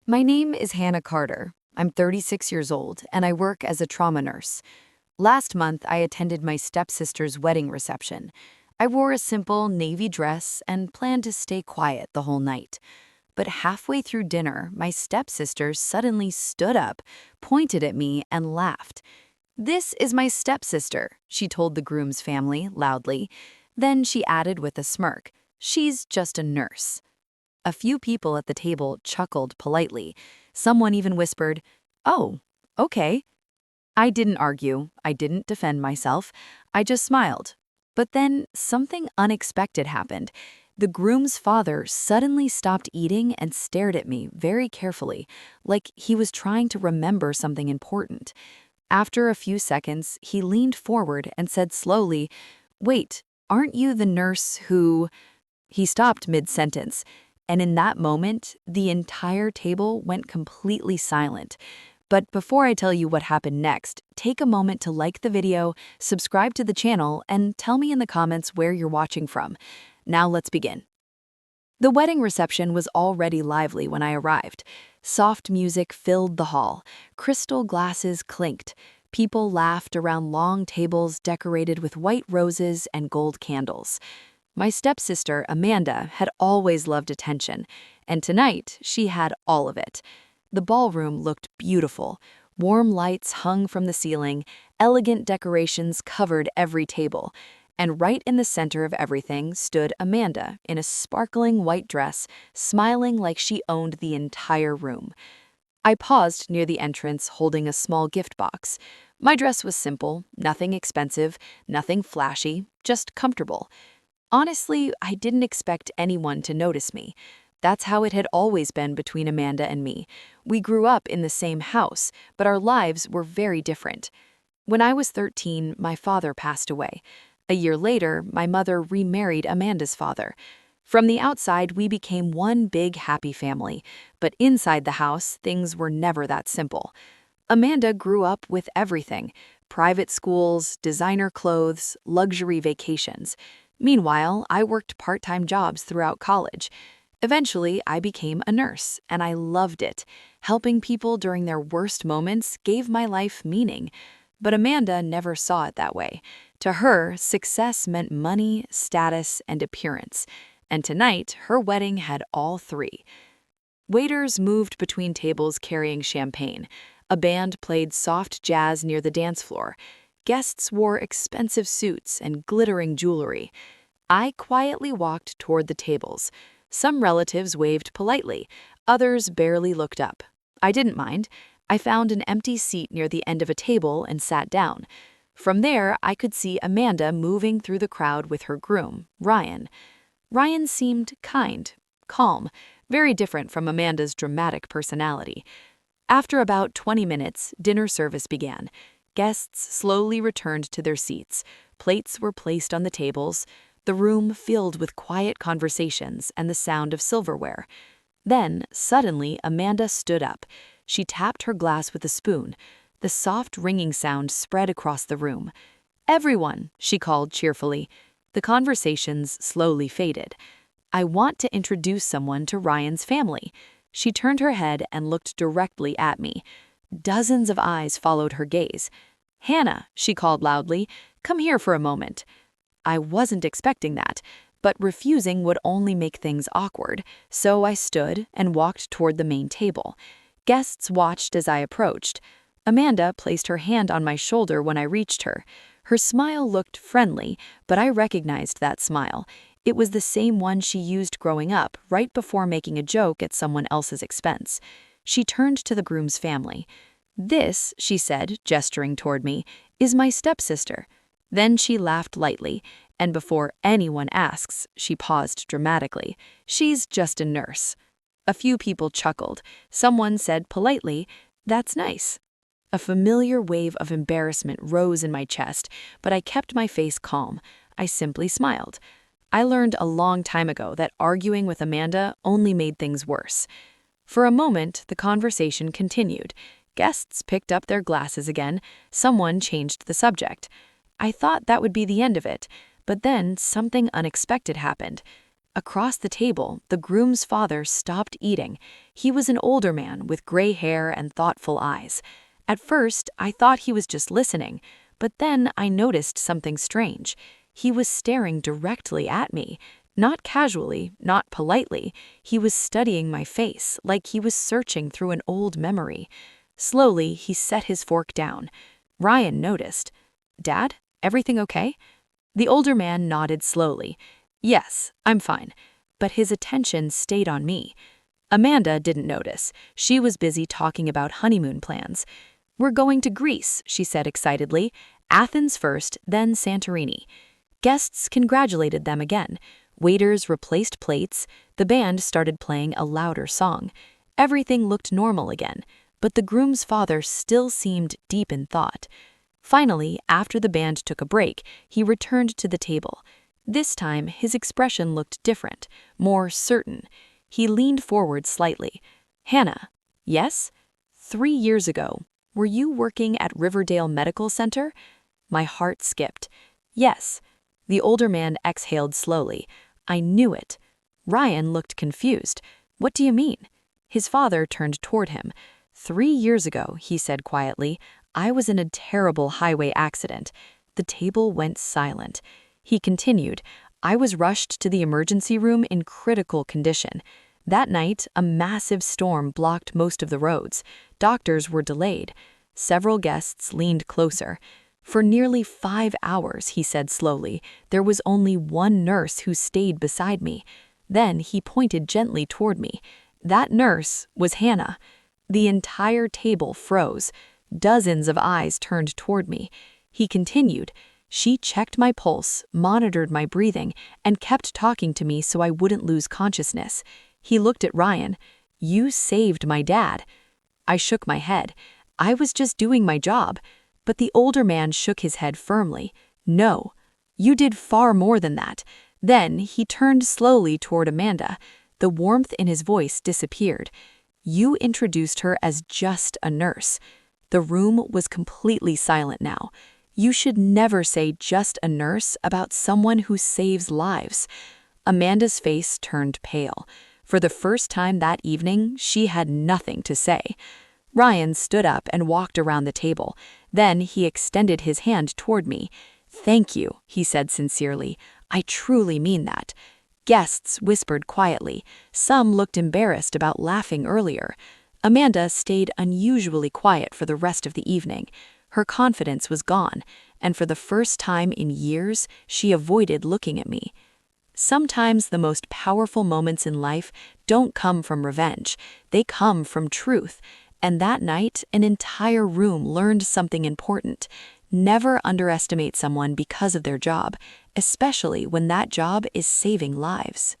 My name is Hannah Carter. I'm 36 years old, and I work as a trauma nurse. Last month, I attended my stepsister's wedding reception. I wore a simple navy dress and planned to stay quiet the whole night. But halfway through dinner, my stepsister suddenly stood up, pointed at me, and laughed. "This is my stepsister," she told the groom's family loudly. Then she added with a smirk, "She's just a nurse." A few people at the table chuckled politely. Someone even whispered, "Oh, okay." I didn't argue. I didn't defend myself. I just smiled. But then something unexpected happened. The groom's father suddenly stopped eating and stared at me very carefully, like he was trying to remember something important. After a few seconds, he leaned forward and said slowly, "Wait, aren't you the nurse who—" He stopped mid-sentence, and in that moment, the entire table went completely silent. But before I tell you what happened next, take a moment to like the video, subscribe to the channel, and tell me in the comments where you're watching from. Now let's begin. The wedding reception was already lively when I arrived. Soft music filled the hall. Crystal glasses clinked. People laughed around long tables decorated with white roses and gold candles. My stepsister, Amanda, had always loved attention, and tonight she had all of it. The ballroom looked beautiful. Warm lights hung from the ceiling, elegant decorations covered every table, and right in the center of everything stood Amanda in a sparkling white dress, smiling like she owned the entire room. I paused near the entrance holding a small gift box. My dress was simple, nothing expensive, nothing flashy, just comfortable. Honestly, I didn't expect anyone to notice me. That's how it had always been between Amanda and me. We grew up in the same house, but our lives were very different. When I was 13, my father passed away. A year later, my mother remarried Amanda's father. From the outside, we became one big happy family, but inside the house, things were never that simple. Amanda grew up with everything: private schools, designer clothes, luxury vacations. Meanwhile, I worked part-time jobs throughout college. Eventually, I became a nurse, and I loved it. Helping people during their worst moments gave my life meaning. But Amanda never saw it that way. To her, success meant money, status, and appearance. And tonight, her wedding had all three. Waiters moved between tables carrying champagne. A band played soft jazz near the dance floor. Guests wore expensive suits and glittering jewelry. I quietly walked toward the tables. Some relatives waved politely, others barely looked up. I didn't mind. I found an empty seat near the end of a table and sat down. From there, I could see Amanda moving through the crowd with her groom, Ryan. Ryan seemed kind, calm, very different from Amanda's dramatic personality. After about 20 minutes, dinner service began. Guests slowly returned to their seats. Plates were placed on the tables, the room filled with quiet conversations and the sound of silverware. Then, suddenly, Amanda stood up. She tapped her glass with a spoon. The soft ringing sound spread across the room. "Everyone," she called cheerfully. The conversations slowly faded. "I want to introduce someone to Ryan's family." She turned her head and looked directly at me. Dozens of eyes followed her gaze. "Hannah," she called loudly, "come here for a moment." I wasn't expecting that, but refusing would only make things awkward, so I stood and walked toward the main table. Guests watched as I approached. Amanda placed her hand on my shoulder when I reached her. Her smile looked friendly, but I recognized that smile. It was the same one she used growing up, right before making a joke at someone else's expense. She turned to the groom's family. "This," she said, gesturing toward me, "is my stepsister." Then she laughed lightly, and before anyone asks, she paused dramatically. "She's just a nurse." A few people chuckled. Someone said politely, "That's nice." A familiar wave of embarrassment rose in my chest, but I kept my face calm. I simply smiled. I learned a long time ago that arguing with Amanda only made things worse. For a moment, the conversation continued. Guests picked up their glasses again. Someone changed the subject. I thought that would be the end of it, but then something unexpected happened. Across the table, the groom's father stopped eating. He was an older man with gray hair and thoughtful eyes. At first, I thought he was just listening, but then I noticed something strange. He was staring directly at me. Not casually, not politely. He was studying my face, like he was searching through an old memory. Slowly, he set his fork down. Ryan noticed. "Dad, everything okay?" The older man nodded slowly. "Yes, I'm fine." But his attention stayed on me. Amanda didn't notice. She was busy talking about honeymoon plans. "We're going to Greece," she said excitedly. "Athens first, then Santorini." Guests congratulated them again. Waiters replaced plates. The band started playing a louder song. Everything looked normal again, but the groom's father still seemed deep in thought. Finally, after the band took a break, he returned to the table. This time, his expression looked different, more certain. He leaned forward slightly. "Hannah." "Yes?" "3 years ago, were you working at Riverdale Medical Center?" My heart skipped. "Yes." The older man exhaled slowly. "I knew it." Ryan looked confused. "What do you mean?" His father turned toward him. "3 years ago," he said quietly, "I was in a terrible highway accident." The table went silent. He continued, "I was rushed to the emergency room in critical condition. That night, a massive storm blocked most of the roads. Doctors were delayed." Several guests leaned closer. "For nearly 5 hours," he said slowly, "there was only one nurse who stayed beside me." Then he pointed gently toward me. "That nurse was Hannah." The entire table froze. Dozens of eyes turned toward me. He continued, "She checked my pulse, monitored my breathing, and kept talking to me so I wouldn't lose consciousness." He looked at Ryan. "You saved my dad." I shook my head. "I was just doing my job." But the older man shook his head firmly. "No, you did far more than that." Then he turned slowly toward Amanda. The warmth in his voice disappeared. "You introduced her as just a nurse." The room was completely silent now. You should never say "just a nurse" about someone who saves lives. Amanda's face turned pale. For the first time that evening, she had nothing to say. Ryan stood up and walked around the table. Then he extended his hand toward me. "Thank you," he said sincerely. "I truly mean that." Guests whispered quietly. Some looked embarrassed about laughing earlier. Amanda stayed unusually quiet for the rest of the evening. Her confidence was gone, and for the first time in years, she avoided looking at me. Sometimes the most powerful moments in life don't come from revenge. They come from truth. And that night, an entire room learned something important. Never underestimate someone because of their job, especially when that job is saving lives.